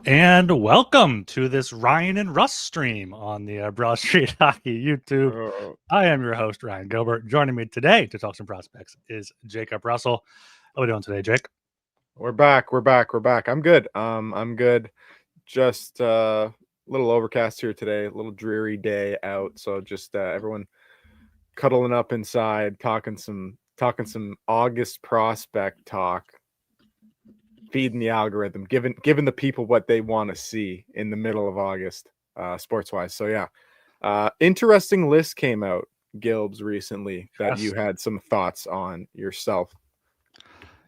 and welcome to this Ryan and Russ stream on the Broad Street Hockey YouTube. I am your host, Ryan Gilbert. Joining me today to talk some prospects is Jacob Russell. How are we doing today, Jake? We're back. I'm good. I'm good. Just a little overcast here today, a little dreary day out. So just everyone cuddling up inside, talking some August prospect talk, feeding the algorithm, giving the people what they want to see in the middle of August, sports wise. So yeah, interesting list came out, Gilbs, recently that you had some thoughts on yourself.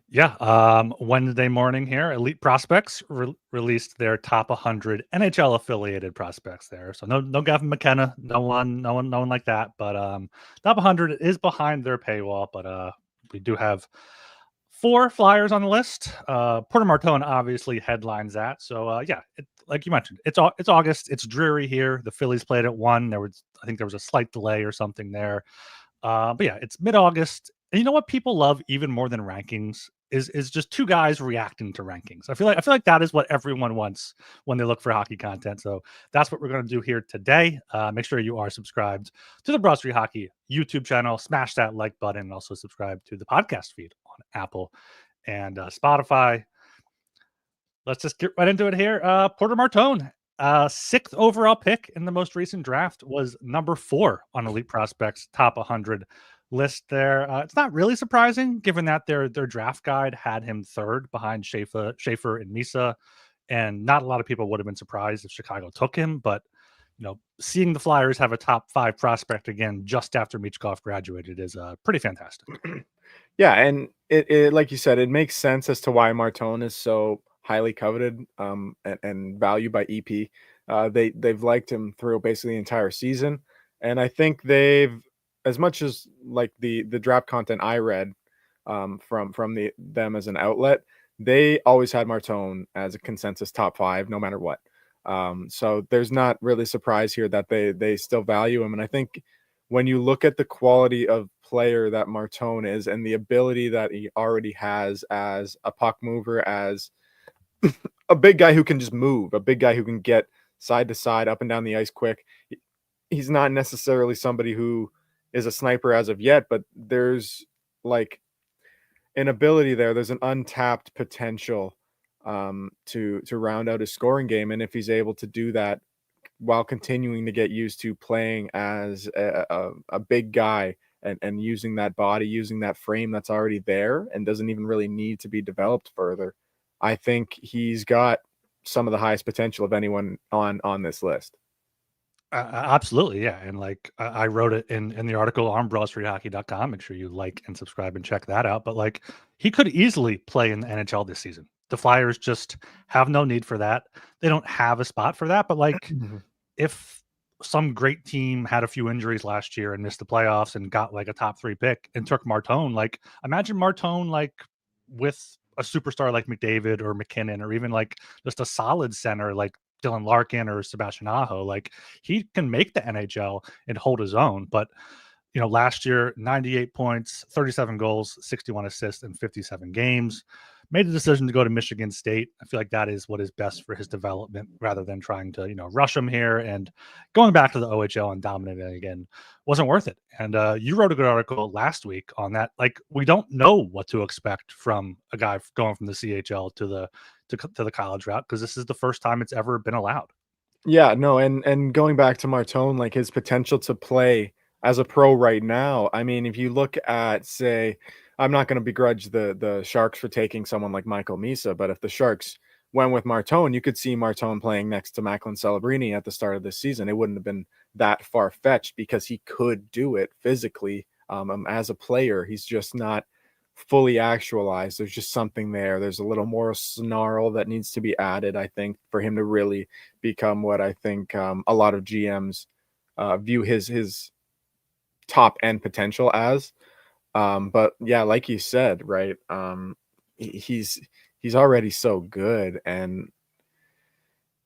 Yeah, Wednesday morning here, Elite Prospects released their top 100 NHL affiliated prospects there. So no Gavin McKenna, no one like that. But top 100 is behind their paywall. But we do have 4 Flyers on the list. Porter Martone obviously headlines that. So yeah, like you mentioned, it's August. It's dreary here. The Phillies played at 1. I think there was a slight delay or something there. But yeah, it's mid-August. And you know what people love even more than rankings is just 2 guys reacting to rankings. I feel like that is what everyone wants when they look for hockey content. So that's what we're going to do here today. Make sure you are subscribed to the Broad Street Hockey YouTube channel. Smash that like button and also subscribe to the podcast feed on Apple and Spotify. Let's just get right into it here. Porter Martone, 6th overall pick in the most recent draft, was number 4 on Elite Prospects top 100 list there. It's not really surprising given that their draft guide had him 3rd behind Schaefer and Misa, and not a lot of people would have been surprised if Chicago took him. But seeing the Flyers have a top 5 prospect again just after Michkov graduated is pretty fantastic. Yeah, and it like you said, it makes sense as to why Martone is so highly coveted and valued by EP. They've liked him through basically the entire season, and I think they've, as much as like the draft content I read from them as an outlet, they always had Martone as a consensus top 5 no matter what. So there's not really surprise here that they still value him, and I think when you look at the quality of player that Martone is and the ability that he already has as a puck mover, as a big guy who can just move, a big guy who can get side to side, up and down the ice quick. He's not necessarily somebody who is a sniper as of yet, but there's like an ability there. There's an untapped potential to round out his scoring game. And if he's able to do that while continuing to get used to playing as a big guy and using that body, using that frame that's already there and doesn't even really need to be developed further, I think he's got some of the highest potential of anyone on this list. Absolutely, yeah. And like I wrote it in the article on broadstreethockey.com. Make sure you like and subscribe and check that out. But like he could easily play in the NHL this season. The Flyers just have no need for that. They don't have a spot for that. But like if some great team had a few injuries last year and missed the playoffs and got like a top 3 pick and took Martone, like imagine Martone like with a superstar like McDavid or McKinnon, or even like just a solid center like Dylan Larkin or Sebastian Aho. Like he can make the NHL and hold his own. But last year, 98 points, 37 goals, 61 assists in 57 games. Made the decision to go to Michigan State. I feel like that is what is best for his development rather than trying to, rush him here. And going back to the OHL and dominating again wasn't worth it. And you wrote a good article last week on that. Like, we don't know what to expect from a guy going from the CHL to the college route, because this is the first time it's ever been allowed. Yeah, no, and going back to Martone, like his potential to play as a pro right now. I mean, if you look at, say, I'm not going to begrudge the Sharks for taking someone like Michael Misa, but if the Sharks went with Martone, you could see Martone playing next to Macklin Celebrini at the start of this season. It wouldn't have been that far fetched because he could do it physically. As a player, he's just not fully actualized. There's just something there. There's a little more snarl that needs to be added, I think, for him to really become what I think a lot of GMs view his top end potential as. But yeah, like you said, right? He's already so good, and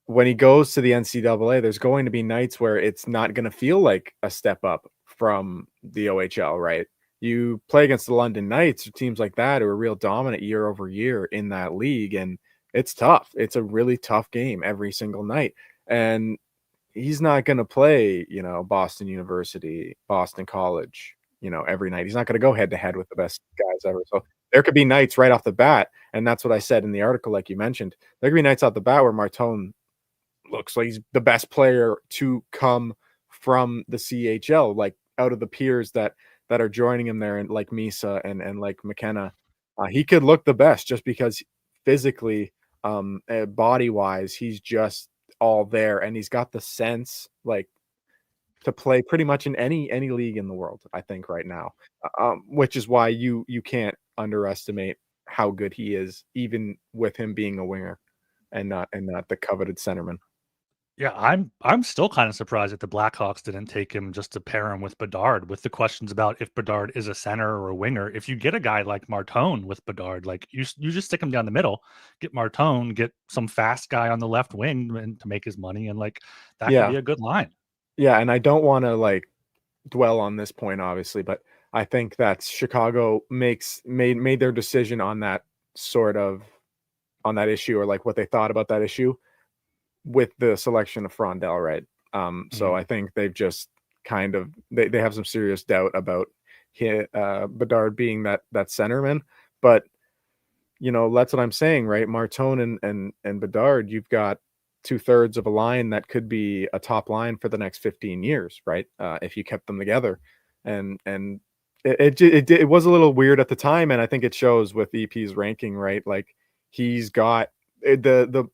when he goes to the NCAA, there's going to be nights where it's not going to feel like a step up from the OHL, right? You play against the London Knights or teams like that who are real dominant year over year in that league, and it's tough. It's a really tough game every single night. And he's not going to play, Boston University, Boston College, every night. He's not going to go head to head with the best guys ever. So there could be nights right off the bat. And that's what I said in the article, like you mentioned. There could be nights off the bat where Martone looks like he's the best player to come from the CHL, like out of the peers that are joining him there, and like Misa and like McKenna. He could look the best just because physically, body wise, he's just all there, and he's got the sense like to play pretty much in any league in the world. I think right now, which is why you can't underestimate how good he is, even with him being a winger and not the coveted centerman. Yeah, I'm still kind of surprised that the Blackhawks didn't take him just to pair him with Bedard, with the questions about if Bedard is a center or a winger. If you get a guy like Martone with Bedard, like you just stick him down the middle, get Martone, get some fast guy on the left wing and to make his money, and like that could Yeah, be a good line. yeah, and I don't want to like dwell on this point, obviously, but I think that Chicago made their decision on that sort of on that issue, or like what they thought about that issue with the selection of Frondell, right? So Mhm. I think they've just kind of they have some serious doubt about Bedard being that centerman, but that's what I'm saying, right? Martone and Bedard, you've got two-thirds of a line that could be a top line for the next 15 years, right? If you kept them together, and it was a little weird at the time, and I think it shows with EP's ranking, right? Like he's got the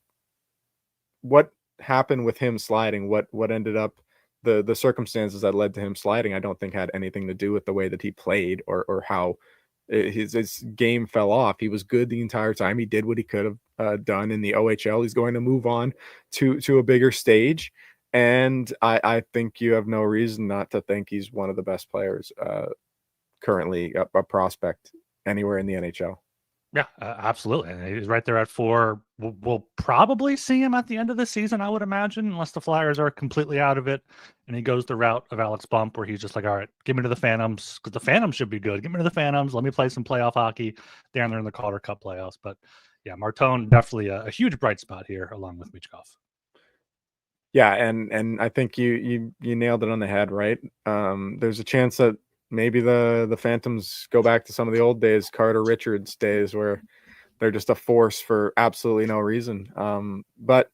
what happened with him sliding, what ended up the circumstances that led to him sliding, I don't think had anything to do with the way that he played or how his game fell off. He was good the entire time. He did what he could have done in the OHL. He's going to move on to a bigger stage, and I think you have no reason not to think he's one of the best players currently, a prospect anywhere in the NHL. Yeah, absolutely. And he's right there at 4. We'll probably see him at the end of the season, I would imagine, unless the Flyers are completely out of it and he goes the route of Alex Bump, where he's just like, all right, give me to the Phantoms, because the Phantoms should be good. Give me to the Phantoms. Let me play some playoff hockey down there in the Calder Cup playoffs. But yeah, Martone definitely a huge bright spot here, along with Michkov. Yeah, and I think you nailed it on the head, right? There's a chance that maybe the Phantoms go back to some of the old days, Carter Richards days, where they're just a force for absolutely no reason. But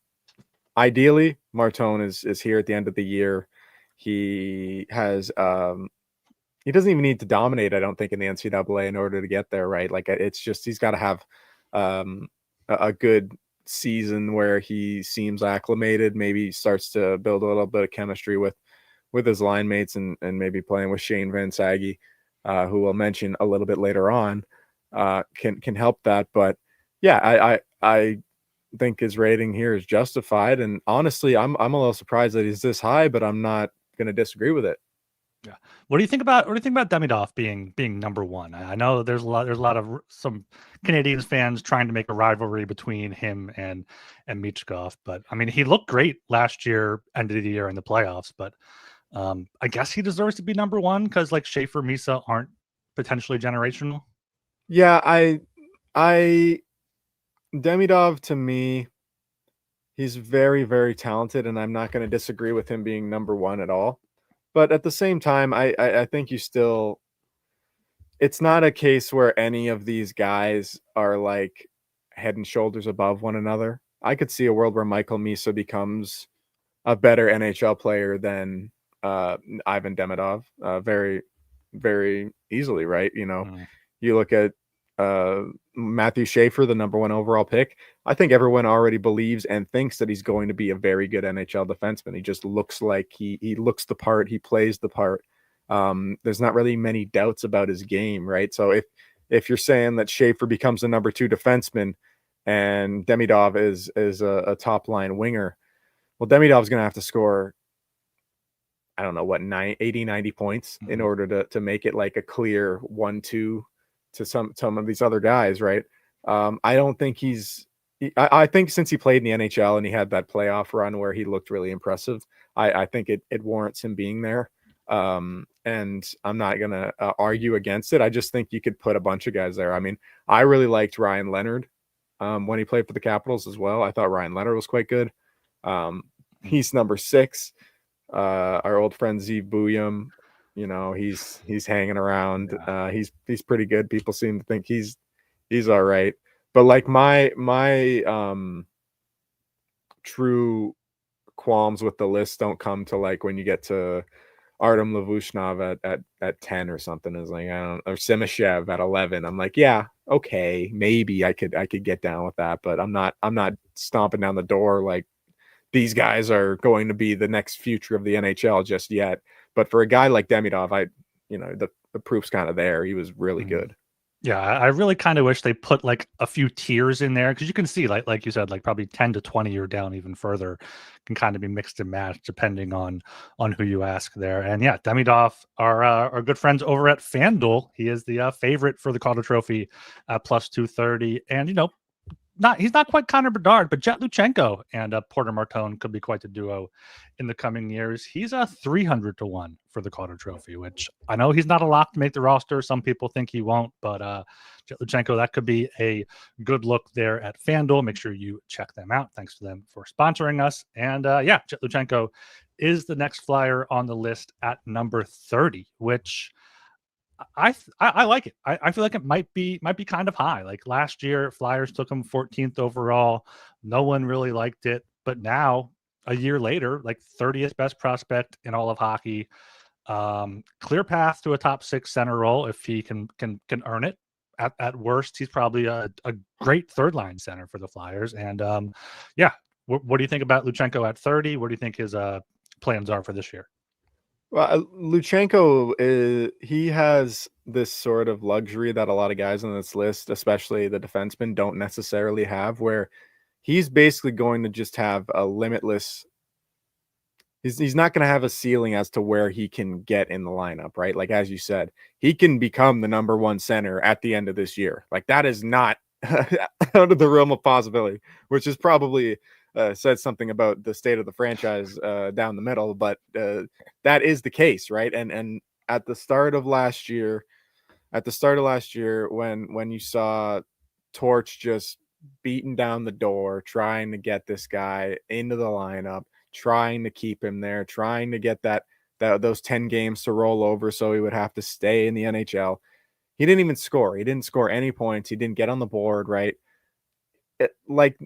ideally, Martone is here at the end of the year. He has he doesn't even need to dominate, I don't think, in the NCAA in order to get there, right? Like it's just he's got to have um, a good season where he seems acclimated, maybe starts to build a little bit of chemistry with his line mates, and maybe playing with Shane Van Saggy, who we'll mention a little bit later on, can help that. But yeah, I think his rating here is justified, and honestly, I'm a little surprised that he's this high, but I'm not going to disagree with it. Yeah. What do you think about Demidov being number one? I know there's a lot of some Canadians fans trying to make a rivalry between him and Michkov, but I mean he looked great last year, end of the year in the playoffs. But I guess he deserves to be number one because like Schaefer, Misa aren't potentially generational. Yeah, I Demidov, to me, he's very, very talented, and I'm not going to disagree with him being number one at all. But at the same time, I think you still, it's not a case where any of these guys are like head and shoulders above one another. I could see a world where Michael Misa becomes a better NHL player than Ivan Demidov, very, very easily, right? Mm, You look at Matthew Schaefer, the number one overall pick. I think everyone already believes and thinks that he's going to be a very good NHL defenseman. He just looks like he looks the part. He plays the part. There's not really many doubts about his game, right? So if you're saying that Schaefer becomes the number two defenseman and Demidov is a top line winger, well, Demidov's going to have to score, I don't know what, 90 points in mm, order to make it like a clear 1-2 to some of these other guys, right? I don't think I think since he played in the NHL and he had that playoff run where he looked really impressive, I think it warrants him being there. And I'm not gonna argue against it. I just think you could put a bunch of guys there. I mean, I really liked Ryan Leonard when he played for the Capitals as well. I thought Ryan Leonard was quite good. He's number 6. Our old friend Zeev Bouillon, he's hanging around. Yeah. He's pretty good. People seem to think he's all right. But like my true qualms with the list don't come to like when you get to Artem Lavushnov at 10 or something. Is like, I don't, or Simashev at 11. I'm like, yeah, okay, maybe I could get down with that, but I'm not stomping down the door like these guys are going to be the next future of the NHL just yet. But for a guy like Demidov, the proof's kind of there. He was really good. Yeah, I really kind of wish they put like a few tiers in there, because you can see, like you said, like probably 10 to 20 or down even further can kind of be mixed and matched depending on who you ask there. And yeah, Demidov, our good friends over at FanDuel, he is the favorite for the Calder Trophy at plus 230. And he's not quite Connor Bedard, but Jet Luchenko and Porter Martone could be quite the duo in the coming years. He's a 300 to 1 for the Calder Trophy, which I know he's not a lock to make the roster. Some people think he won't, but Jet Luchenko, that could be a good look there at FanDuel. Make sure you check them out. Thanks to them for sponsoring us. And Jet Luchenko is the next Flyer on the list at number 30, which I like it. I feel like it might be kind of high. Like last year, Flyers took him 14th overall. No one really liked it, but now a year later, like 30th best prospect in all of hockey. Clear path to a top 6 center role if he can earn it. At worst, he's probably a great third line center for the Flyers. And what do you think about Luchenko at 30? What do you think his plans are for this year? Well, Luchenko, he has this sort of luxury that a lot of guys on this list, especially the defensemen, don't necessarily have, where he's basically going to just have a limitless. He's not going to have a ceiling as to where he can get in the lineup, right? Like, as you said, he can become the number 1 center at the end of this year. Like, that is not out of the realm of possibility, which is probably said something about the state of the franchise down the middle, but that is the case, right? And at the start of last year, when you saw Torch just beating down the door, trying to get this guy into the lineup, trying to keep him there, trying to get those 10 games to roll over so he would have to stay in the NHL. He didn't even score. He didn't score any points. He didn't get on the board, right?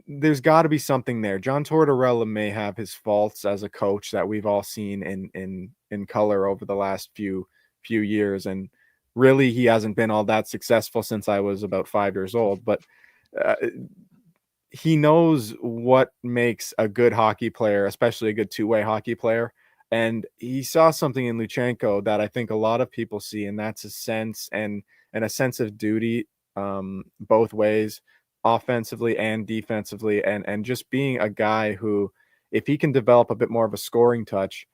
There's got to be something there. John Tortorella may have his faults as a coach that we've all seen in color over the last few years, and really he hasn't been all that successful since I was about 5 years old. But he knows what makes a good hockey player, especially a good two-way hockey player. And he saw something in Luchenko that I think a lot of people see, and that's a sense and a sense of duty both ways, offensively and defensively, and just being a guy who, if he can develop a bit more of a scoring touch,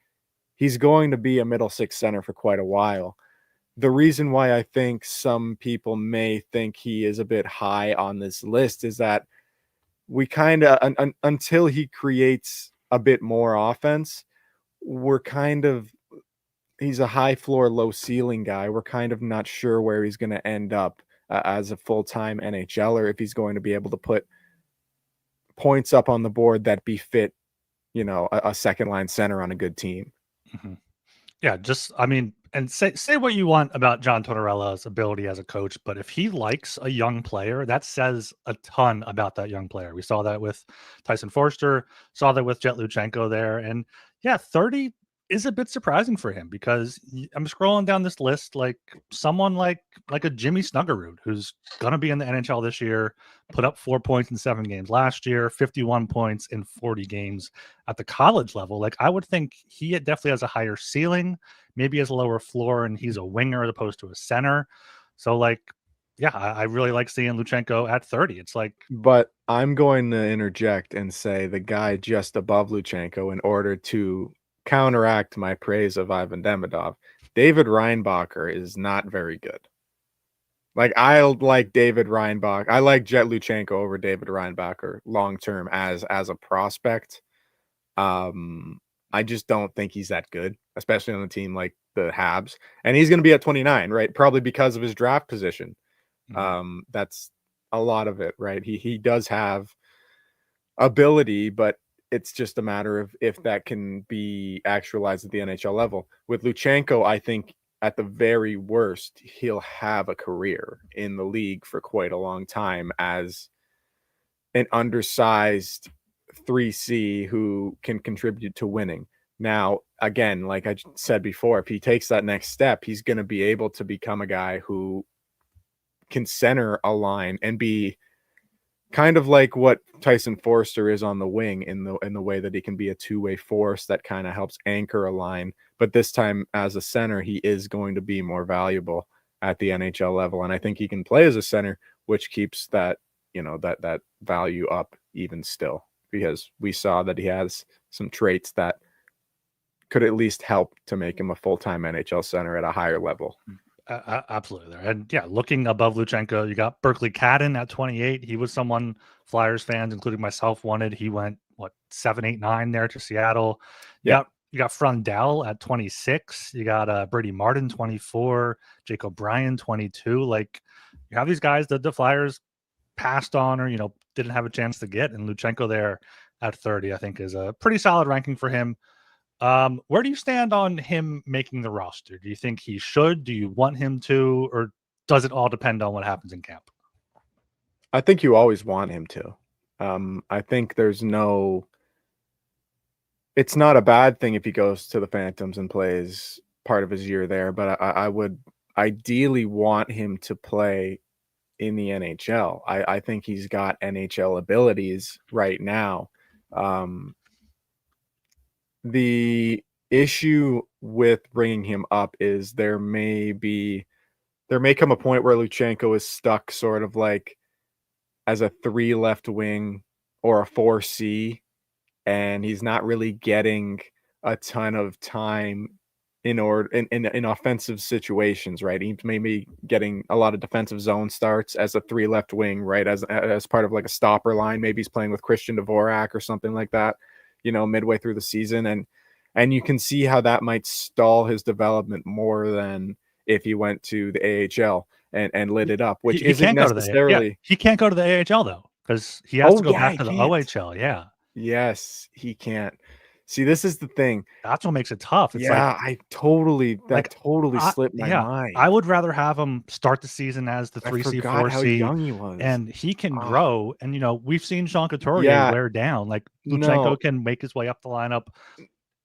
he's going to be a middle 6 center for quite a while. The reason why I think some people may think he is a bit high on this list is that we kind of, until he creates a bit more offense, he's a high floor, low ceiling guy. We're kind of not sure where he's going to end up as a full-time NHLer, if he's going to be able to put points up on the board that befit, a second line center on a good team. Mm-hmm. Yeah, and say what you want about John Tortorella's ability as a coach, but if he likes a young player, that says a ton about that young player. We saw that with Tyson Forster, saw that with Jet Luchenko there. And yeah, 30 is a bit surprising for him, because I'm scrolling down this list, like someone like a Jimmy Snuggerud, who's going to be in the NHL this year, put up 4 points in 7 games last year, 51 points in 40 games at the college level. Like, I would think he definitely has a higher ceiling, maybe has a lower floor, and he's a winger as opposed to a center. So like, yeah, I really like seeing Luchenko at 30. It's like, but I'm going to interject and say the guy just above Luchenko, in order to counteract my praise of Ivan Demidov, David Reinbacher is not very good. Like, I like David Reinbach. I like Jet Luchenko over David Reinbacher long term as a prospect. I just don't think he's that good, especially on a team like the Habs. And he's going to be at 29, right? Probably because of his draft position. That's a lot of it, right? He does have ability, but it's just a matter of if that can be actualized at the NHL level. With Luchenko, I think at the very worst, he'll have a career in the league for quite a long time as an undersized 3C who can contribute to winning. Now, again, like I said before, if he takes that next step, he's going to be able to become a guy who can center a line and be kind of like what Tyson Forster is on the wing in the way that he can be a two-way force that kind of helps anchor a line. But this time as a center, he is going to be more valuable at the NHL level. And I think he can play as a center, which keeps that, that value up even still, because we saw that he has some traits that could at least help to make him a full-time NHL center at a higher level. Absolutely there. And yeah, looking above Luchenko, you got Berkeley Cadden at 28. He was someone Flyers fans, including myself, wanted. He went 7, 8, 9 there to Seattle. Yeah. You got Frundell at 26. You got Brady Martin 24, Jake O'Brien 22. Like, you have these guys that the Flyers passed on or didn't have a chance to get, and Luchenko there at 30, I think, is a pretty solid ranking for him. Where do you stand on him making the roster? Do you think he should? Do you want him to? Or does it all depend on what happens in camp? I think you always want him to. I think it's not a bad thing if he goes to the Phantoms and plays part of his year there, but I would ideally want him to play in the NHL. I think he's got NHL abilities right now. The issue with bringing him up is there may come a point where Luchenko is stuck sort of like as a 3 left wing or a 4C, and he's not really getting a ton of time in offensive situations, right? He's maybe getting a lot of defensive zone starts as a 3 left wing, right? As part of like a stopper line. Maybe he's playing with Christian Dvorak or something like that, midway through the season. And you can see how that might stall his development more than if he went to the AHL and lit it up, which he isn't can't necessarily. he can't go to the AHL though, because he has to go back to the can't. OHL. Yeah. Yes, he can't. See, this is the thing. That's what makes it tough. It's that totally slipped my mind. I would rather have him start the season as the 3C, 4C, how young he was, and he can grow. And we've seen Sean Couturier wear down. Like, Luchenko can make his way up the lineup.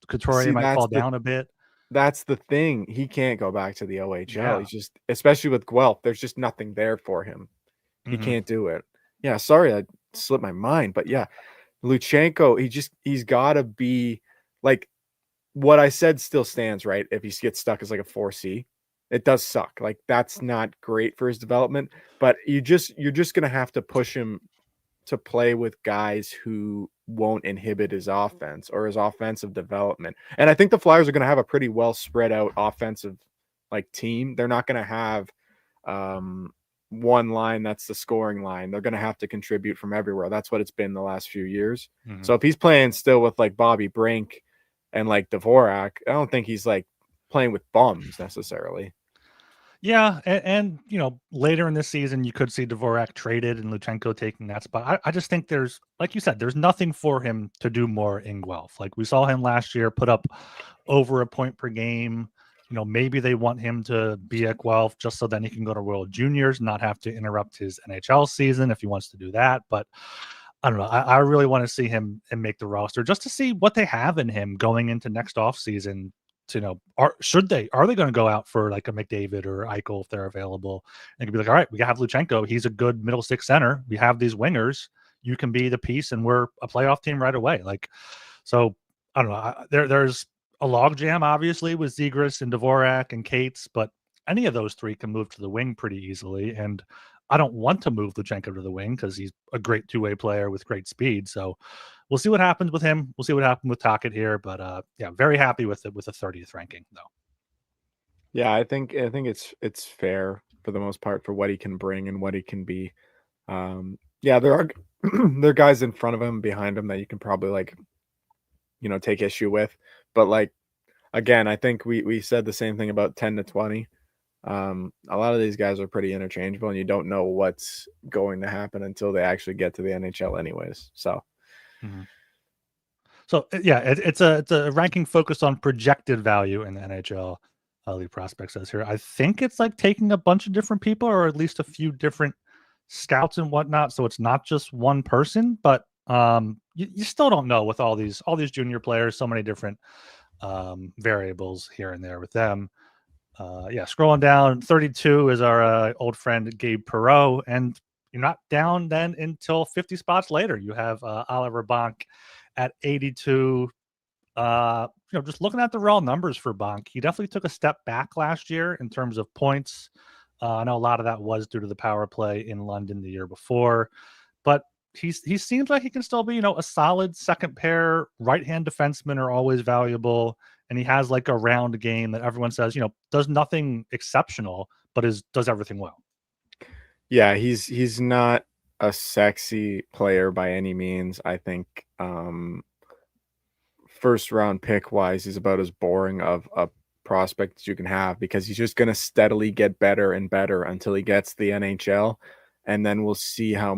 Couturier might fall down a bit. That's the thing. He can't go back to the OHL. Yeah. He's just, especially with Guelph, there's just nothing there for him. He can't do it. Yeah, sorry, I slipped my mind, but yeah, Luchenko, he's got to be like what I said still stands, right? If he gets stuck as like a 4C, it does suck. Like, that's not great for his development, but you're just going to have to push him to play with guys who won't inhibit his offense or his offensive development. And I think the Flyers are going to have a pretty well spread out offensive team. They're not going to have one line that's the scoring line. They're going to have to contribute from everywhere. That's what it's been the last few years. So if he's playing still with Bobby Brink and Dvorak, I don't think he's playing with bums necessarily. Yeah, and later in this season, you could see Dvorak traded and Luchenko taking that spot. I just think there's, like you said, there's nothing for him to do more in Guelph. Like, we saw him last year put up over a point per game. Maybe they want him to be at Guelph just so then he can go to World Juniors, not have to interrupt his NHL season if he wants to do that. But I don't know. I really want to see him and make the roster just to see what they have in him going into next offseason. Are they going to go out for a McDavid or Eichel if they're available, and be like, all right, we have Luchenko. He's a good middle six center. We have these wingers. You can be the piece, and we're a playoff team right away. So I don't know. There's a logjam, obviously, with Zegras and Dvorak and Cates, but any of those three can move to the wing pretty easily. And I don't want to move Luchenko to the wing because he's a great two-way player with great speed. So we'll see what happens with him. We'll see what happens with Tocchet here. But yeah, very happy with it with the 30th ranking, though. Yeah, I think it's fair for the most part for what he can bring and what he can be. Yeah, there are there are guys in front of him, behind him that you can probably take issue with. But again, I think we said the same thing about 10 to 20. A lot of these guys are pretty interchangeable, and you don't know what's going to happen until they actually get to the NHL, anyways. So, yeah, it's a ranking focused on projected value in the NHL. Elite Prospect says here. I think it's like taking a bunch of different people, or at least a few different scouts and whatnot. So it's not just one person, but you still don't know with all these junior players. So many different variables here and there with them. Yeah, scrolling down, 32 is our old friend Gabe Perreault, and you're not down then until 50 spots later. You have Oliver Bonk at 82. Just looking at the raw numbers for Bonk, he definitely took a step back last year in terms of points. I know a lot of that was due to the power play in London the year before, but he seems like he can still be, a solid second pair right-hand defensemen are always valuable, and he has like a round game that everyone says, does nothing exceptional, but does everything well. Yeah, he's not a sexy player by any means. I think first round pick wise, he's about as boring of a prospect as you can have, because he's just going to steadily get better and better until he gets the NHL, and then we'll see how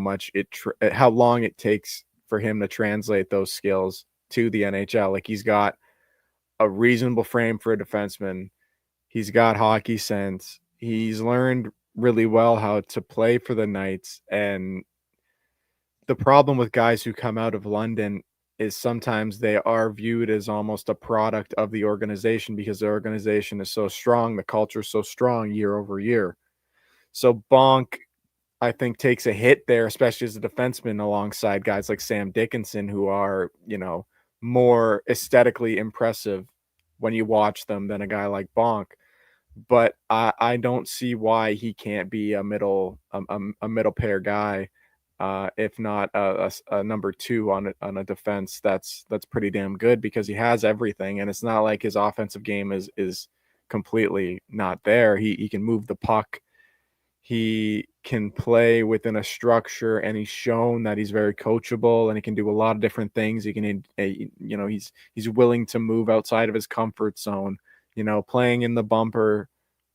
long it takes for him to translate those skills to the NHL. Like, he's got a reasonable frame for a defenseman. He's got hockey sense. He's learned really well how to play for the Knights. And the problem with guys who come out of London is sometimes they are viewed as almost a product of the organization, because the organization is so strong, the culture is so strong year over year. So Bonk, I think, takes a hit there, especially as a defenseman, alongside guys like Sam Dickinson, who are, more aesthetically impressive when you watch them than a guy like Bonk. But I don't see why he can't be a middle pair guy, if not a number two on a defense that's pretty damn good, because he has everything, and it's not like his offensive game is completely not there. He can move the puck. He can play within a structure, and he's shown that he's very coachable, and he can do a lot of different things. He can, he's willing to move outside of his comfort zone. Playing in the bumper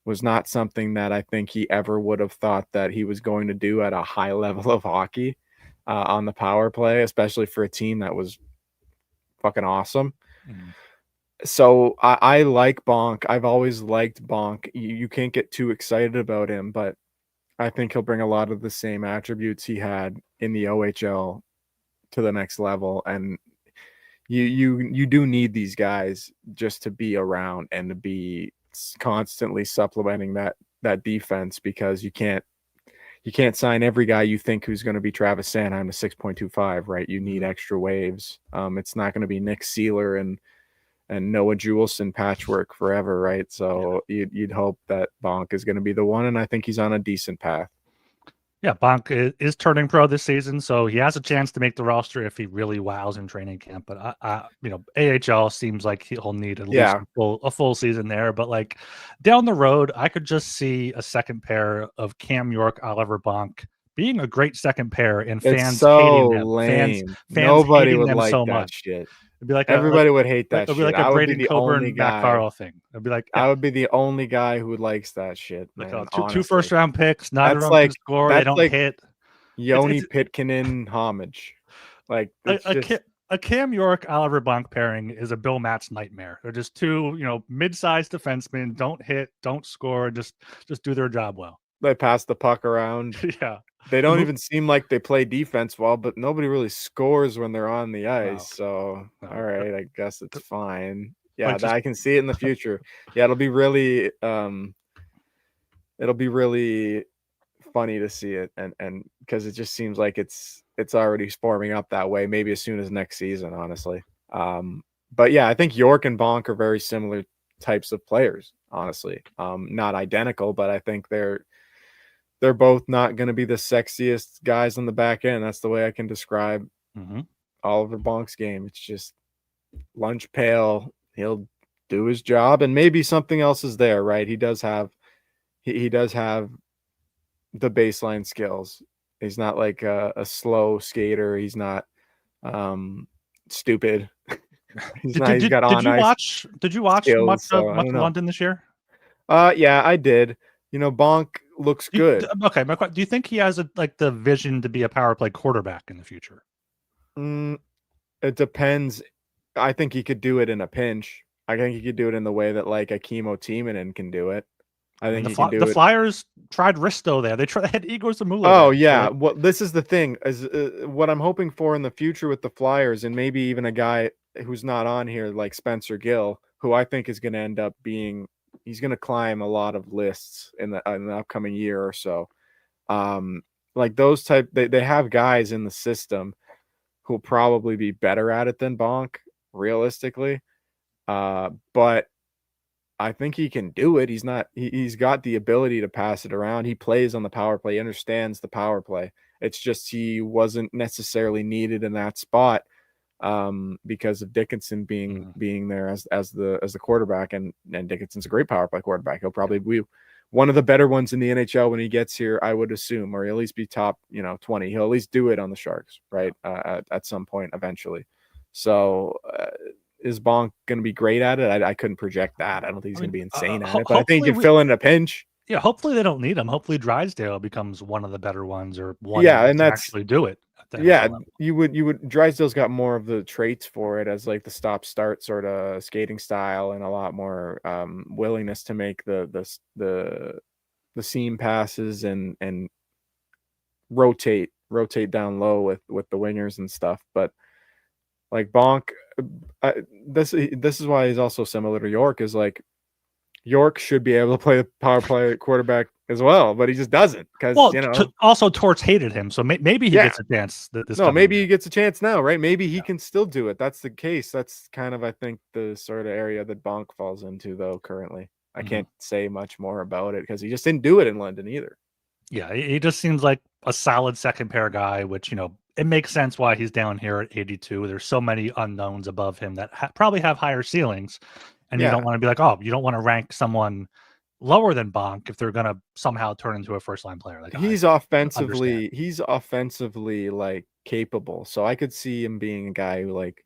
was not something that I think he ever would have thought that he was going to do at a high level of hockey, on the power play, especially for a team that was fucking awesome. Mm-hmm. So I like Bonk. I've always liked Bonk. You can't get too excited about him, but I think he'll bring a lot of the same attributes he had in the OHL to the next level. And you do need these guys just to be around and to be constantly supplementing that defense, because you can't sign every guy you think who's going to be Travis Sanheim to 6.25, right? You need extra waves. It's not going to be Nick Seeler and Noah Juleson patchwork forever, right? So you'd hope that Bonk is going to be the one, and I think he's on a decent path. Yeah, Bonk is turning pro this season, so he has a chance to make the roster if he really wows in training camp. But AHL seems like he'll need at least a full season there. But like down the road, I could just see a second pair of Cam York, Oliver Bonk being a great second pair, and fans hating them. Lame. Fans Nobody would them like so that much. shit. It'd be like everybody would hate that it'd shit. be like a I would Braden be the Coburn, only Matt guy. Carl thing. It'd be like I would be the only guy who likes that shit. Like man, two first round picks, neither that's of them like, can score. They don't hit. Yoni Pitkinen homage. Like, a Cam York Oliver Bonk pairing is a Bill Matz nightmare. They're just two, mid-sized defensemen, don't hit, don't score, just do their job well. They pass the puck around. Yeah. They don't even seem like they play defense well, but nobody really scores when they're on the ice. All right, I guess it's fine. Yeah, I can see it in the future. Yeah, it'll be really funny to see it, and because it just seems like it's already forming up that way, maybe as soon as next season, honestly. But yeah, I think York and Bonk are very similar types of players, honestly. Not identical, but I think they're both not going to be the sexiest guys on the back end. That's the way I can describe Oliver Bonk's game. It's just lunch pail. He'll do his job, and maybe something else is there, right? He does have the baseline skills. He's not like a slow skater. He's not stupid. He's Did you watch skills, much of London this year? Yeah, I did. Bonk looks good. Okay, do you think he has like the vision to be a power play quarterback in the future? Mm, it depends. I think he could do it in a pinch. I think he could do it in the way that like a Chemo Timonen can do it. I I mean, think he can the do it. Flyers tried Risto there. They had Igor Zamula Oh there. So yeah, like, well this is the thing is what I'm hoping for in the future with the Flyers, and maybe even a guy who's not on here like Spencer Gill, who I think is going to end up being, he's going to climb a lot of lists in the upcoming year or so. Um, like those type, they have guys in the system who'll probably be better at it than Bonk, realistically. But I think he can do it. He's got the ability to pass it around. He plays on the power play, he understands the power play. It's just he wasn't necessarily needed in that spot because of Dickinson being there as the quarterback, and Dickinson's a great power play quarterback. He'll probably be one of the better ones in the NHL when he gets here, I would assume, or he'll at least be top 20. He'll at least do it on the Sharks, right? At some point eventually. So is Bonk going to be great at it? I couldn't project that. I don't think he's going to be insane at it, but I think he can fill in a pinch. Yeah, hopefully they don't need him. Hopefully Drysdale becomes one of the better ones, or one Yeah, that and can that's actually do it at the yeah. NHL level. You would Drysdale's got more of the traits for it as like the stop start sort of skating style, and a lot more willingness to make the seam passes and rotate down low with the wingers and stuff. But like Bonk, this is why he's also similar to York. Is like York should be able to play the power play quarterback as well, but he just doesn't because Well, also Torts hated him, so maybe he gets a chance this no, coming maybe year. he gets a chance now, right? Maybe he can still do it. That's the case. That's kind of, I think, the sort of area that Bonk falls into, though, currently. I can't say much more about it because he just didn't do it in London either. Yeah, he just seems like a solid second pair guy, which, it makes sense why he's down here at 82. There's so many unknowns above him that probably have higher ceilings, and you don't want to be like, oh, you don't want to rank someone lower than Bonk if they're going to somehow turn into a first line player. Like, he's I understand. offensively like capable, so I could see him being a guy who like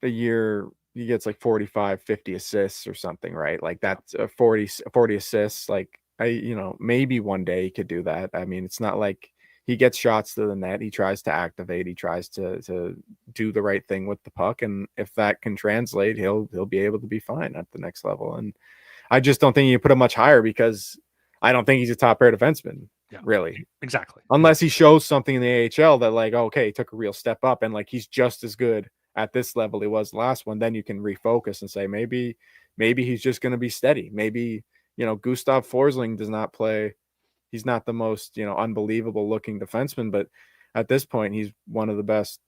a year he gets like 45, 50 assists or something, right? Like that's 40 assists. Like maybe one day he could do that. I mean, it's not like he gets shots to the net. He tries to activate. He tries to do the right thing with the puck, and if that can translate, he'll be able to be fine at the next level. And I just don't think you put him much higher because I don't think he's a top pair defenseman, really. Exactly. Unless he shows something in the AHL that like, okay, he took a real step up and like he's just as good at this level he was the last one, then you can refocus and say maybe he's just going to be steady. Maybe, Gustav Forsling does not play. He's not the most, unbelievable looking defenseman, but at this point he's one of the best,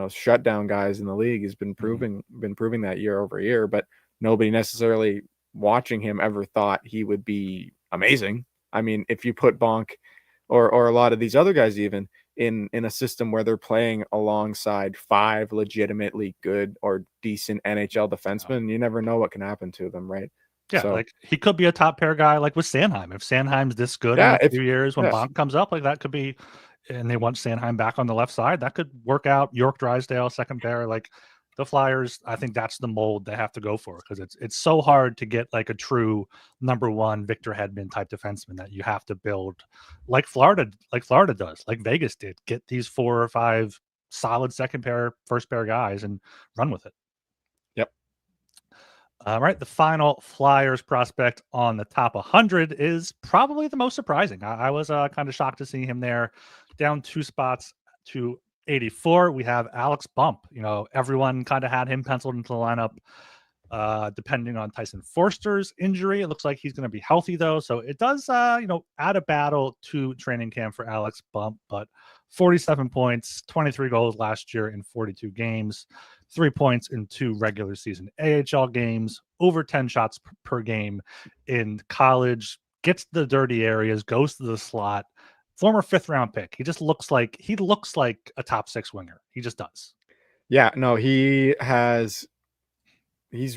shutdown guys in the league. He's been proving that year over year, but nobody necessarily watching him ever thought he would be amazing. I mean, if you put Bonk or a lot of these other guys even in a system where they're playing alongside 5 legitimately good or decent NHL defensemen, you never know what can happen to them, right? Yeah, So like he could be a top pair guy, like with Sanheim. If Sanheim's this good in yeah, a few years when Bonk comes up, like that could be, and they want Sanheim back on the left side, that could work out. York Drysdale, second pair, like the Flyers. I think that's the mold they have to go for because it's so hard to get like a true number one Victor Hedman type defenseman that you have to build, like Florida does, like Vegas did. Get these 4 or 5 solid second pair, first pair guys and run with it. Yep. All right, the final Flyers prospect on the top 100 is probably the most surprising. I was kind of shocked to see him there, down 2 spots to 84. We have Alex Bump. Everyone kind of had him penciled into the lineup, depending on Tyson Forster's injury. It looks like he's going to be healthy though, so it does, add a battle to training camp for Alex Bump. But 47 points, 23 goals last year in 42 games. 3 points in 2 regular season AHL games, over 10 shots per game in college, gets the dirty areas, goes to the slot, former 5th round pick. He looks like a top 6 winger. He just does. Yeah, no, he's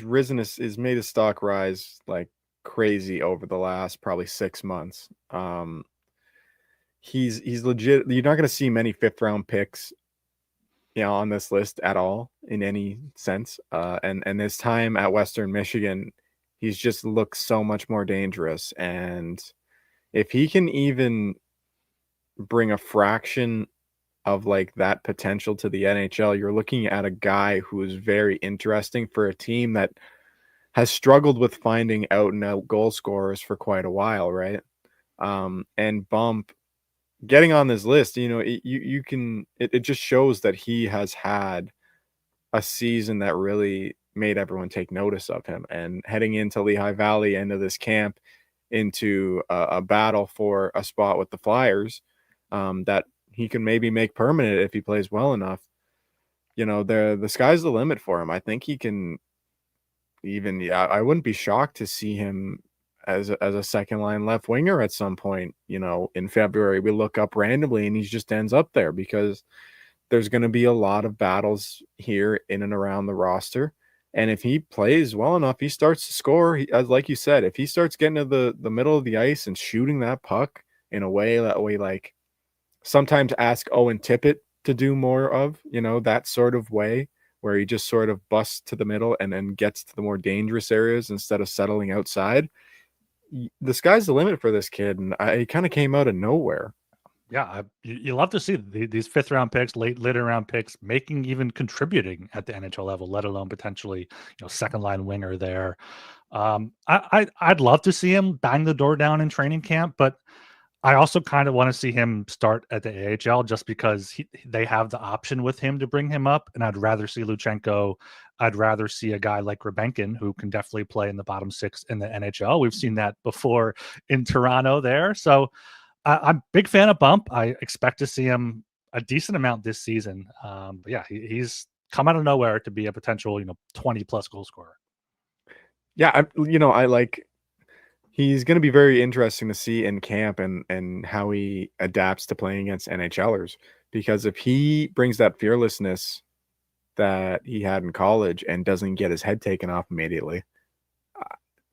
risen is made his stock rise like crazy over the last probably 6 months. He's legit. You're not going to see many 5th round picks on this list at all in any sense. And his time at Western Michigan, he's just looked so much more dangerous. And if he can even bring a fraction of like that potential to the NHL, you're looking at a guy who is very interesting for a team that has struggled with finding out and out goal scorers for quite a while, right? And Bump getting on this list, you can it just shows that he has had a season that really made everyone take notice of him. And heading into Lehigh Valley, into this camp, into a battle for a spot with the Flyers, that he can maybe make permanent if he plays well enough. The sky's the limit for him. I think he can even. Yeah, I wouldn't be shocked to see him as a second line left winger at some point. In February, we look up randomly and he just ends up there because there's going to be a lot of battles here in and around the roster. And if he plays well enough, he starts to score. As like you said, if he starts getting to the middle of the ice and shooting that puck in a way that we like sometimes ask Owen Tippett to do more of, that sort of way where he just sort of busts to the middle and then gets to the more dangerous areas instead of settling outside. The sky's the limit for this kid, and he kind of came out of nowhere. Yeah, you love to see these fifth round picks, later round picks, even contributing at the NHL level, let alone potentially second line winger there. I'd love to see him bang the door down in training camp, but I also kind of want to see him start at the AHL just because they have the option with him to bring him up, and I'd rather see Luchenko. I'd rather see a guy like Rebenkin, who can definitely play in the bottom six in the NHL. We've seen that before in Toronto there. So I'm a big fan of Bump. I expect to see him a decent amount this season. But yeah, he's come out of nowhere to be a potential 20 plus goal scorer. Yeah, I like. He's going to be very interesting to see in camp and how he adapts to playing against NHLers. Because if he brings that fearlessness that he had in college and doesn't get his head taken off immediately,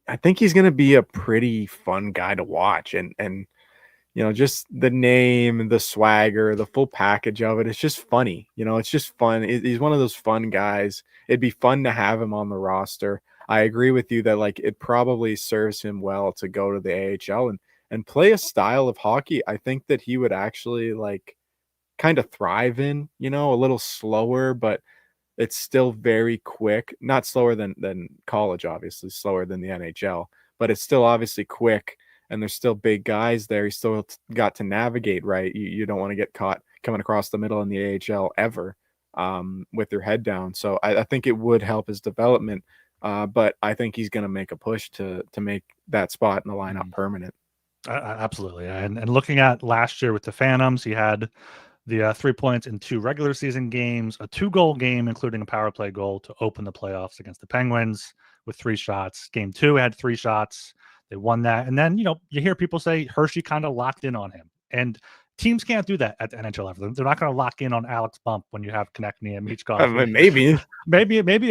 I think he's going to be a pretty fun guy to watch. And just the name, the swagger, the full package of it. It's just funny. It's just fun. He's one of those fun guys. It'd be fun to have him on the roster. I agree with you that like it probably serves him well to go to the AHL and play a style of hockey. I think that he would actually like kind of thrive in, a little slower, but it's still very quick. Not slower than college, obviously, slower than the NHL, but it's still obviously quick. And there's still big guys there. He's still got to navigate, right? You don't want to get caught coming across the middle in the AHL ever, with your head down. So I think it would help his development. But I think he's going to make a push to make that spot in the lineup permanent. Absolutely. And looking at last year with the Phantoms, he had the 3 points in 2 regular season games, a 2-goal game, including a power play goal to open the playoffs against the Penguins with 3 shots. Game 2 had 3 shots. They won that. And then, you hear people say Hershey kind of locked in on him. And teams can't do that at the NHL level. They're not going to lock in on Alex Bump when you have Konechny and Michkov. Maybe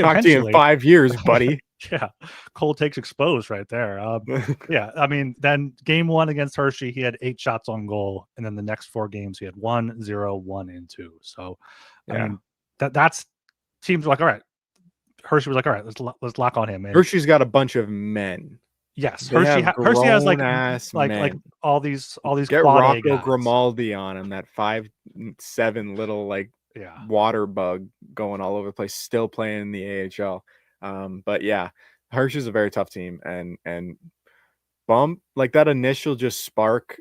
talk to you in 5 years, buddy. Yeah. Cold takes exposed right there. Yeah. I mean, then game 1 against Hershey, he had 8 shots on goal. And then the next 4 games, he had 1, 0, 1, and 2. So, I mean, that's teams were like, all right. Hershey was like, all right, let's lock on him. And Hershey's got a bunch of men. Yes, Hershey has like all these get Rocco Grimaldi on him, that 5'7" little water bug going all over the place, still playing in the AHL. But yeah, Hershey's a very tough team, and Bump, like that initial just spark,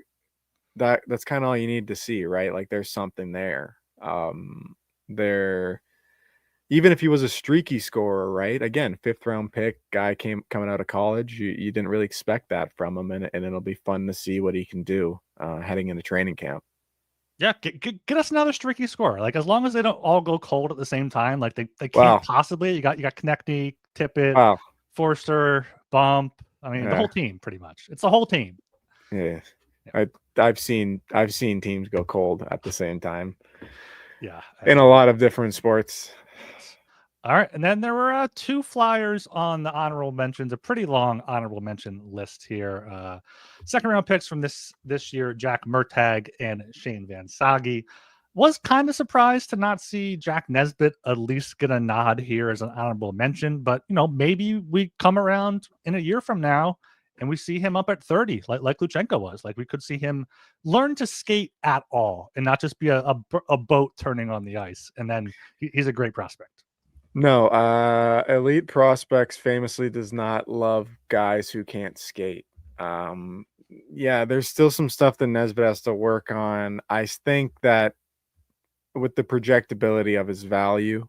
that's kind of all you need to see, right? Like there's something there. Even if he was a streaky scorer, right? Again, 5th round pick guy coming out of college. You didn't really expect that from him, and it'll be fun to see what he can do heading into training camp. Yeah, get us another streaky scorer. Like as long as they don't all go cold at the same time, like they can't possibly. You got Konechny, Tippett, Forster, Bump. I mean, the whole team pretty much. It's the whole team. Yeah. I've seen teams go cold at the same time. Yeah, in a lot of different sports. All right, and then there were 2 Flyers on the honorable mentions, a pretty long honorable mention list here. Second round picks from this year, Jack Murtagh and Shane Van Sage. Was kind of surprised to not see Jack Nesbitt at least get a nod here as an honorable mention, but maybe we come around in a year from now and we see him up at 30, like Luchenko was. Like we could see him learn to skate at all and not just be a boat turning on the ice. And then he's a great prospect. No, elite prospects famously does not love guys who can't skate. Yeah, there's still some stuff that Nesbitt has to work on. I think that with the projectability of his value,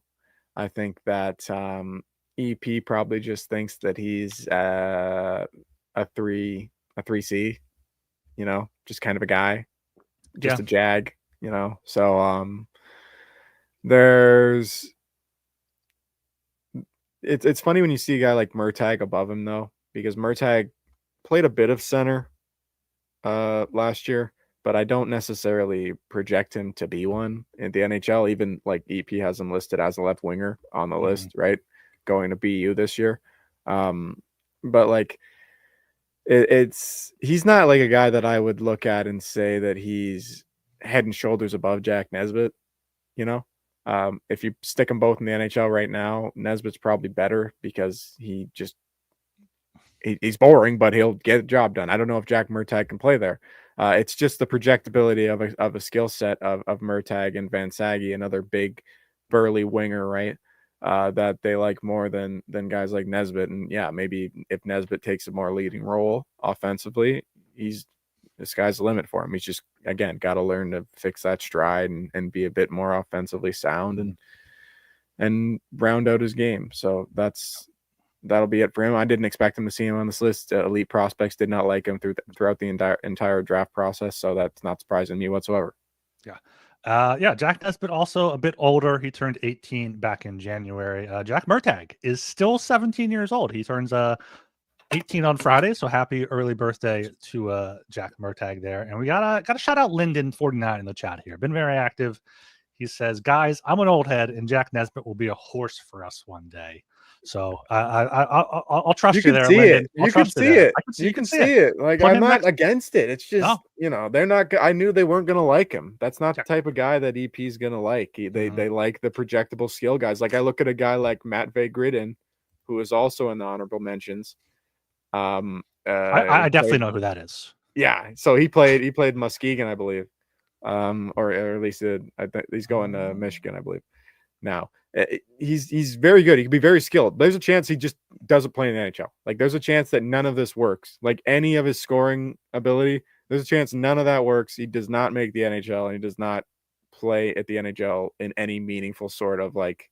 I think that EP probably just thinks that he's a 3C, just kind of a guy, just Yeah. a jag, So there's it's funny when you see a guy like Murtag above him though, because Murtag played a bit of center last year, but I don't necessarily project him to be one in the NHL. Even like EP has him listed as a left winger on the list, right? Going to BU this year. But like he's not like a guy that I would look at and say that he's head and shoulders above Jack Nesbitt, you know. If you stick them both in the NHL right now, Nesbitt's probably better because he's boring, but he'll get the job done. I don't know if Jack Murtag can play there. It's just the projectability of a skill set of Murtag and Van Sage, another big burly winger, right? That they like more than guys like Nesbitt. And yeah, maybe if Nesbitt takes a more leading role offensively, the sky's the limit for him. He's just, again, got to learn to fix that stride and be a bit more offensively sound and round out his game. So that'll be it for him. I didn't expect him to see him on this list. Elite prospects did not like him throughout the entire draft process, so that's not surprising me whatsoever. Yeah. Jack Nesbitt also a bit older. He turned 18 back in January. Jack Murtag is still 17 years old. He turns 18 on Friday, so happy early birthday to Jack Murtag there. And we gotta shout out Lyndon49 in the chat here. Been very active. He says, "Guys, I'm an old head, and Jack Nesbitt will be a horse for us one day." So I'll trust you there, Lyndon. You can see it. You can see it. Like, Put I'm him not next. against it. It's just, they're not. I knew they weren't going to like him. That's not the type of guy that EP's going to like. They like the projectable skill guys. Like I look at a guy like Matvey Gridin, who is also in the honorable mentions. I definitely know who that is. Yeah, so he played Muskegon, I believe, or at least he's going to Michigan, I believe. Now he's very good. He can be very skilled. There's a chance he just doesn't play in the NHL. Like there's a chance that none of this works. Like any of his scoring ability, there's a chance none of that works. He does not make the NHL, and he does not play at the NHL in any meaningful sort of way.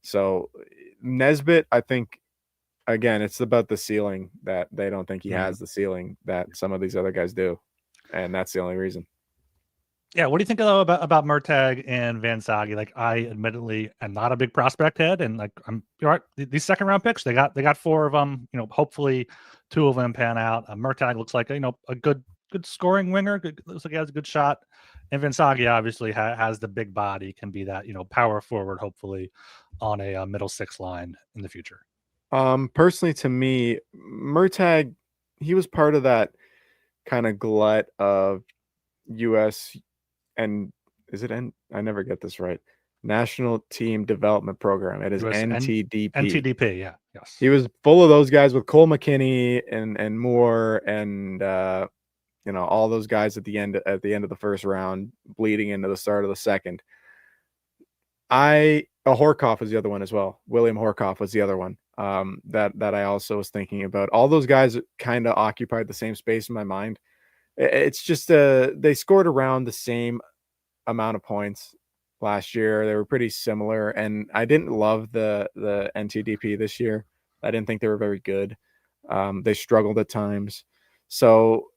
So Nesbitt, I think, again, it's about the ceiling that they don't think he has the ceiling that some of these other guys do, and that's the only reason. Yeah, what do you think though about Murtag and Van Sage? Like, I admittedly am not a big prospect head, and like you're right, these second round picks, they got four of them. Hopefully, two of them pan out. Murtag looks like a good scoring winger. Looks like he has a good shot, and Van Sage obviously has the big body, can be that power forward, hopefully, on a middle six line in the future. Personally, to me, Murtag, he was part of that kind of glut of U.S. and is it I never get this right. National Team Development Program. It is NTDP. NTDP, yeah. Yes. He was full of those guys with Cole McKinney and Moore and all those guys at the end of the first round, bleeding into the start of the second. Horkoff was the other one as well. William Horkoff was the other one that I also was thinking about. All those guys kind of occupied the same space in my mind. It's just they scored around the same amount of points last year. They were pretty similar, and I didn't love the NTDP this year. I didn't think they were very good. They struggled at times. So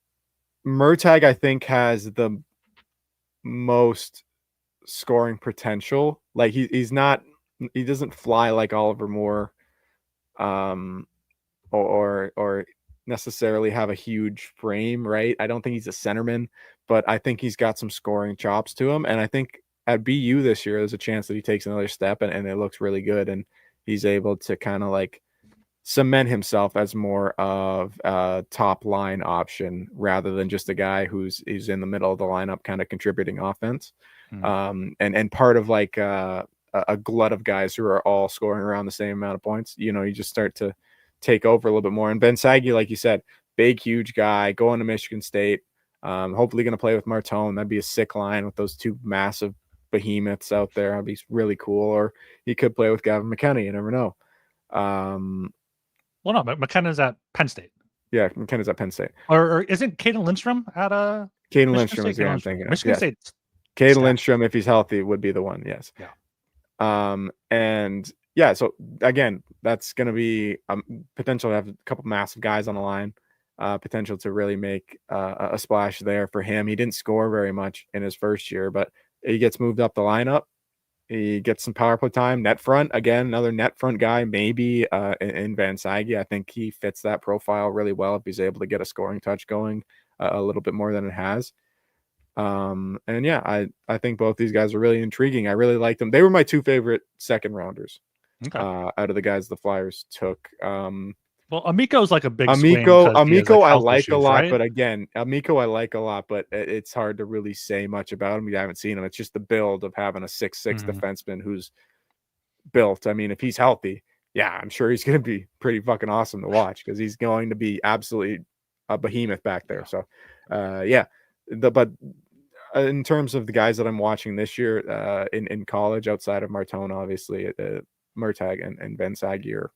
Murtag, I think, has the most scoring potential. Like he doesn't fly like Oliver Moore, or necessarily have a huge frame, right? I don't think he's a centerman, but I think he's got some scoring chops to him. And I think at BU this year, there's a chance that he takes another step and it looks really good. And he's able to kind of like cement himself as more of a top line option rather than just a guy who's in the middle of the lineup, kind of contributing offense. And part of like a glut of guys who are all scoring around the same amount of points, you just start to take over a little bit more. And Ben Saggy, like you said, big, huge guy going to Michigan State. Hopefully going to play with Martone. That'd be a sick line with those two massive behemoths out there. That'd be really cool. Or he could play with Gavin McKenna. You never know. Well, no, McKenna's at Penn State. Yeah, McKenna's at Penn State. Or isn't Caden Lindstrom at Caden Lindstrom is the guy I'm thinking of. Michigan State. Caden Lindstrom, if he's healthy, would be the one. Yes. Yeah. And yeah, so again, that's going to be potential to have a couple massive guys on the line. Potential to really make a splash there for him. He didn't score very much in his first year, but he gets moved up the lineup. He gets some power play time. Net front, again, another net front guy, maybe in Van Saggy. I think he fits that profile really well if he's able to get a scoring touch going a little bit more than it has. And yeah, I think both these guys are really intriguing. I really like them. They were my two favorite second rounders out of the guys the Flyers took. Well, Amico's like a big Amico I like a lot, right? but again, Amico I like a lot, but it's hard to really say much about him. You haven't seen him. It's just the build of having a 6'6" defenseman who's built. I mean, if he's healthy, yeah, I'm sure he's going to be pretty fucking awesome to watch because he's going to be absolutely a behemoth back there. So, yeah, but in terms of the guys that I'm watching this year in college, outside of Martone, obviously, Murtagh and Ben Saggy are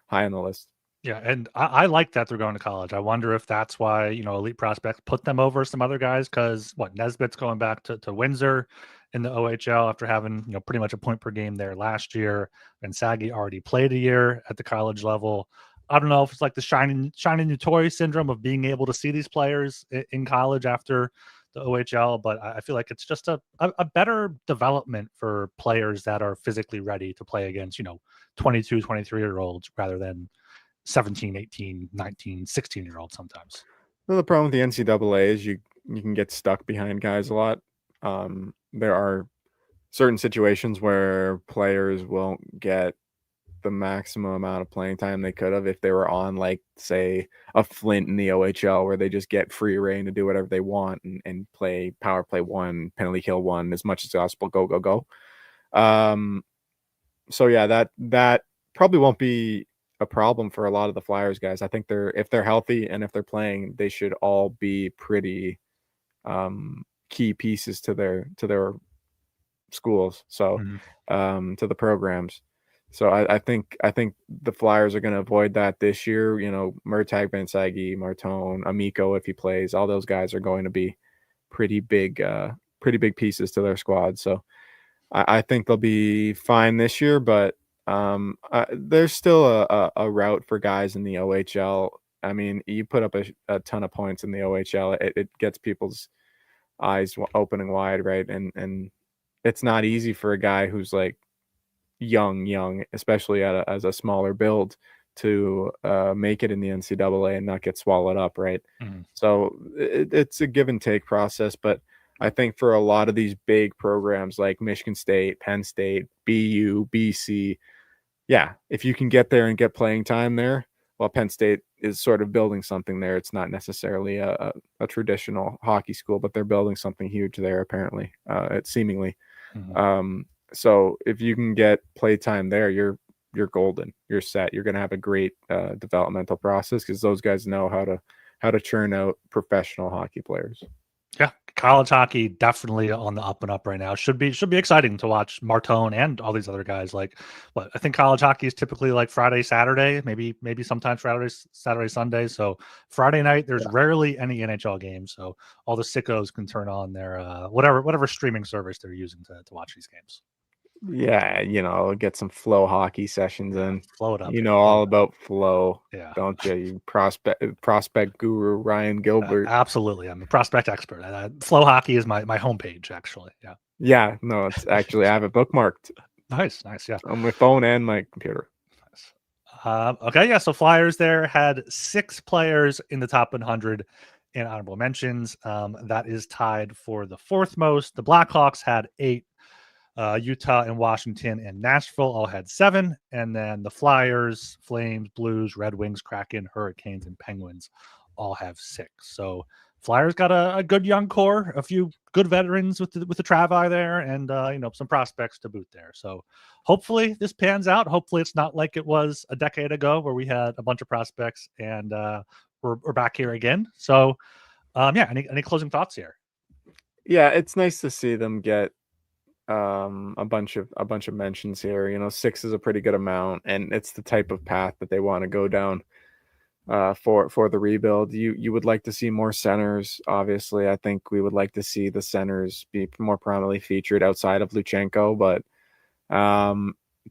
high on the list. Yeah, and I like that they're going to college. I wonder if that's why, Elite Prospects put them over some other guys because Nesbitt's going back to Windsor in the OHL after having, pretty much a point per game there last year. And Saggy already played a year at the college level. I don't know if it's like the shiny new toy syndrome of being able to see these players in college after the OHL, but I feel like it's just a better development for players that are physically ready to play against, 22, 23-year-olds rather than 17, 18, 19, 16-year-olds sometimes. Well, the problem with the NCAA is you can get stuck behind guys a lot. There are certain situations where players won't get the maximum amount of playing time they could have if they were on, like, say, a Flint in the OHL where they just get free reign to do whatever they want and play power play 1, penalty kill 1 as much as possible. Go. So yeah, that probably won't be a problem for a lot of the Flyers guys. I think if they're healthy and if they're playing, they should all be pretty key pieces to their schools. So to the programs. So I think the Flyers are going to avoid that this year. Murtagh, Van Saggy, Martone, Amico, if he plays, all those guys are going to be pretty big pieces to their squad. So I think they'll be fine this year, but there's still a route for guys in the OHL. I mean, you put up a ton of points in the OHL. It gets people's eyes opening wide, right? And it's not easy for a guy who's like young, especially as a smaller build, to make it in the NCAA and not get swallowed up, right? So it's a give and take process, but I think for a lot of these big programs like Michigan State, Penn State, BU, BC, yeah, if you can get there and get playing time there, well, Penn State is sort of building something there. It's not necessarily a traditional hockey school, but they're building something huge there, apparently, it seemingly. So if you can get play time there, you're golden. You're set. You're going to have a great developmental process because those guys know how to churn out professional hockey players. Yeah, college hockey definitely on the up and up right now. Should be exciting to watch Martone and all these other guys. Like, I think college hockey is typically like Friday, Saturday, maybe sometimes Saturday, Sunday. So Friday night, there's rarely any NHL games. So all the sickos can turn on their whatever streaming service they're using to watch these games. Yeah, get some flow hockey sessions in. Flow it up. All about flow. Yeah. Don't you? You prospect guru Ryan Gilbert. Absolutely. I'm a prospect expert. Flow hockey is my homepage, actually. Yeah. Yeah. No, it's actually, I have it bookmarked. Nice. Yeah. On my phone and my computer. Nice. Okay. Yeah. So Flyers there had 6 players in the top 100 in honorable mentions. That is tied for the 4th most. The Blackhawks had 8. Utah and Washington and Nashville all had 7. And then the Flyers, Flames, Blues, Red Wings, Kraken, Hurricanes, and Penguins all have 6. So Flyers got a good young core, a few good veterans with the Travi there, and some prospects to boot there. So hopefully this pans out. Hopefully it's not like it was a decade ago where we had a bunch of prospects and we're back here again. So any closing thoughts here? Yeah, it's nice to see them get a bunch of mentions here. 6 is a pretty good amount, and it's the type of path that they want to go down for the rebuild. You would like to see more centers. Obviously, I think we would like to see the centers be more prominently featured outside of Luchenko, but at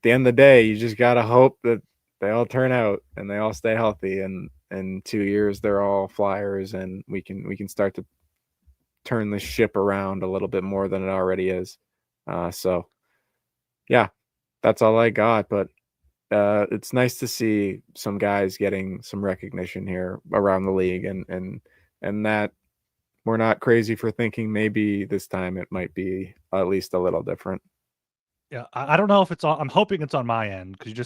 the end of the day, you just gotta hope that they all turn out and they all stay healthy, and in 2 years they're all Flyers, and we can start to turn the ship around a little bit more than it already is. So yeah, that's all I got, but it's nice to see some guys getting some recognition here around the league, and that we're not crazy for thinking maybe this time it might be at least a little different. Yeah, I don't know if it's on. I'm hoping it's on my end because you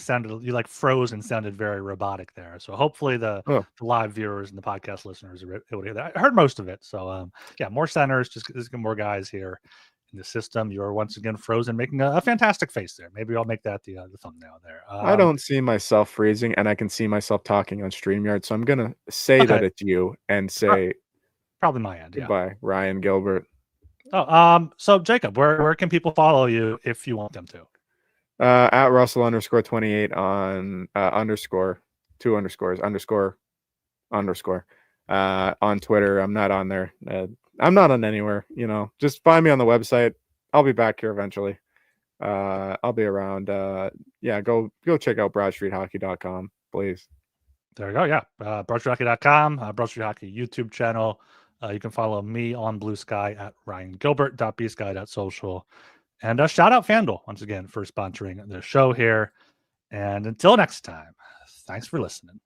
like froze and sounded very robotic there. So hopefully the live viewers and the podcast listeners are able to hear that. I heard most of it. So more centers, just more guys here in the system. You're once again frozen, making a fantastic face there. Maybe I'll make that the thumbnail there. I don't see myself freezing, and I can see myself talking on StreamYard, so I'm gonna say that it's you and say probably my end. Goodbye, Ryan Gilbert. Oh, so Jacob, where can people follow you if you want them to? At Russell _28 on _2 __ on Twitter. I'm not on there. I'm not on anywhere. Just find me on the website. I'll be back here eventually. I'll be around. Go check out BroadStreetHockey.com, please. There you go. Yeah, BroadStreetHockey.com, Broad Street Hockey YouTube channel. You can follow me on Blue Sky at RyanGilbert.bsky.social. And shout out FanDuel once again for sponsoring the show here. And until next time, thanks for listening.